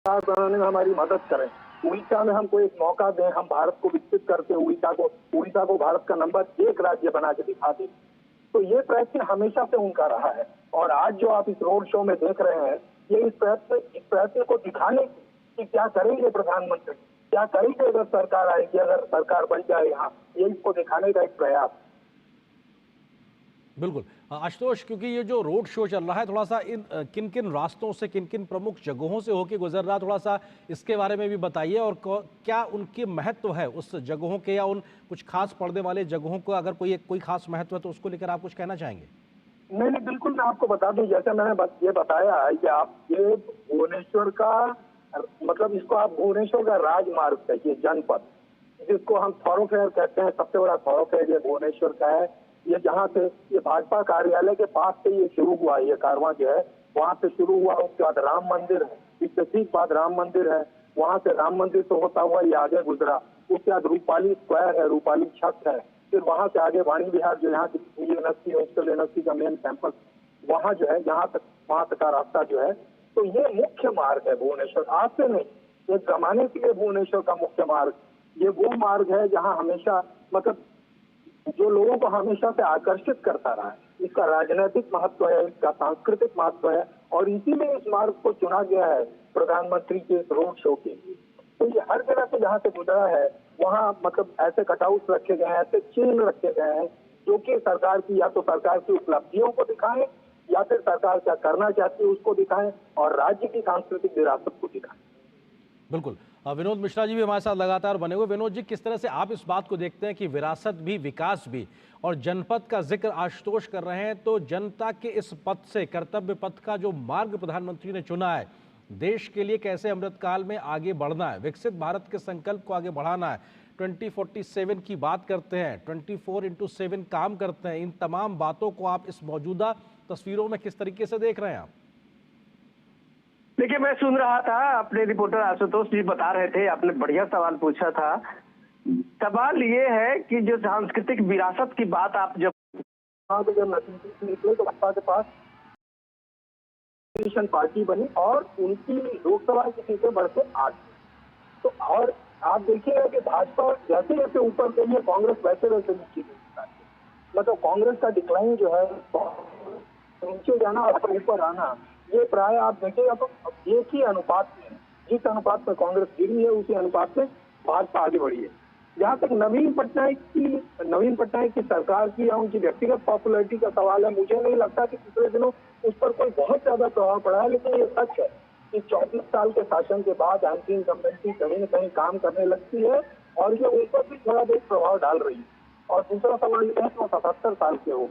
सरकार बनाने में हमारी मदद करें, उड़ीसा में हमको एक मौका दें, हम भारत को विकसित करके उड़ीसा को भारत का नंबर 1 राज्य बना के दिखा दें। तो ये प्रयत्न हमेशा से उनका रहा है और आज जो आप इस रोड शो में देख रहे हैं, ये इस प्रयत्न को दिखाने कि क्या करेंगे प्रधानमंत्री, क्या करेंगे अगर सरकार आएगी, अगर सरकार बन जाए यहाँ, ये इसको दिखाने का एक प्रयास। बिल्कुल आशुतोष, क्योंकि ये जो रोड शो चल रहा है थोड़ा सा इन किन किन रास्तों से, किन किन प्रमुख जगहों से होके गुजर रहा, थोड़ा सा इसके बारे में भी बताइए। और क्या उनके महत्व है उस जगहों के, या उन कुछ खास पड़ने वाले जगहों को अगर कोई खास महत्व है तो उसको लेकर आप कुछ कहना चाहेंगे? नहीं नहीं, बिल्कुल मैं आपको बता दूं, जैसे मैंने ये बताया है कि आप ये भुवनेश्वर का मतलब इसको आप भुवनेश्वर का राजमार्ग है, ये जनपद जिसको हम थॉरोफेयर कहते हैं, सबसे बड़ा थॉरोफेयर ये भुवनेश्वर का है। ये जहाँ से ये भाजपा कार्यालय के पास से ये शुरू हुआ, ये कारवां जो है वहां से शुरू हुआ। उसके बाद राम मंदिर है, इसके ठीक बाद राम मंदिर है, वहां से राम मंदिर से होता हुआ ये आगे गुजरा। उसके बाद रूपाली स्क्वायर है, रूपाली छत है, फिर वहां से आगे वाणी विहार जो यहाँ की यूनिवर्सिटी हॉस्टल यूनिवर्सिटी का मेन कैंपस, वहां जो है यहाँ तक वहां तक का रास्ता जो है। तो ये मुख्य मार्ग है भुवनेश्वर, आज से नहीं, ये जमाने के लिए भुवनेश्वर का मुख्य मार्ग ये वो मार्ग है जहाँ हमेशा मतलब जो लोगों को हमेशा से आकर्षित करता रहा है। इसका राजनीतिक महत्व है, इसका सांस्कृतिक महत्व है और इसीलिए इस मार्ग को चुना गया है प्रधानमंत्री के इस रोड शो के लिए। तो ये हर जगह से जहाँ से गुजरा है वहाँ मतलब ऐसे कटआउट रखे गए हैं, ऐसे चिन्ह रखे गए हैं जो कि सरकार की या तो सरकार की उपलब्धियों को दिखाएं या फिर सरकार क्या करना चाहती है उसको दिखाएं और राज्य की सांस्कृतिक विरासत को दिखाएं। बिल्कुल, विनोद मिश्रा जी भी हमारे साथ लगातार बने हुए। विनोद जी, किस तरह से आप इस बात को देखते हैं कि विरासत भी, विकास भी और जनपद का जिक्र आशुतोष कर रहे हैं, तो जनता के इस पथ से, कर्तव्य पथ का जो मार्ग प्रधानमंत्री ने चुना है, देश के लिए कैसे अमृतकाल में आगे बढ़ना है, विकसित भारत के संकल्प को आगे बढ़ाना है, 2047 की बात करते हैं, 24x7 काम करते हैं, इन तमाम बातों को आप इस मौजूदा तस्वीरों में किस तरीके से देख रहे हैं आप? देखिए, मैं सुन रहा था, अपने रिपोर्टर आशुतोष जी बता रहे थे, आपने बढ़िया सवाल पूछा था। सवाल ये है कि जो सांस्कृतिक विरासत की बात आप जब निकले तो बसपा के पास पार्टी बनी और उनकी लोकसभा की सीटें बढ़ते 8। तो और आप देखिएगा कि भाजपा जैसे जैसे ऊपर गई है, कांग्रेस वैसे वैसे नीचे गई। मतलब कांग्रेस का डिक्लाइन जो है, नीचे जाना और ऊपर आना, ये प्राय आप देखिएगा तो एक ही अनुपात में, जिस अनुपात में कांग्रेस गिरी है उसी अनुपात में भाजपा आगे बढ़ी है। जहाँ तक नवीन पटनायक की सरकार की या उनकी व्यक्तिगत पॉपुलैरिटी का सवाल है, मुझे नहीं लगता कि पिछले दिनों उस पर कोई बहुत ज्यादा प्रभाव पड़ा है। लेकिन ये सच है कि 24 साल के शासन के बाद एंटी इनकम्बेंसी कहीं न कहीं काम करने लगती है और ये उन पर भी थोड़ा बहुत प्रभाव डाल रही है। और दूसरा सवाल ये है कि वो 77 साल के हो,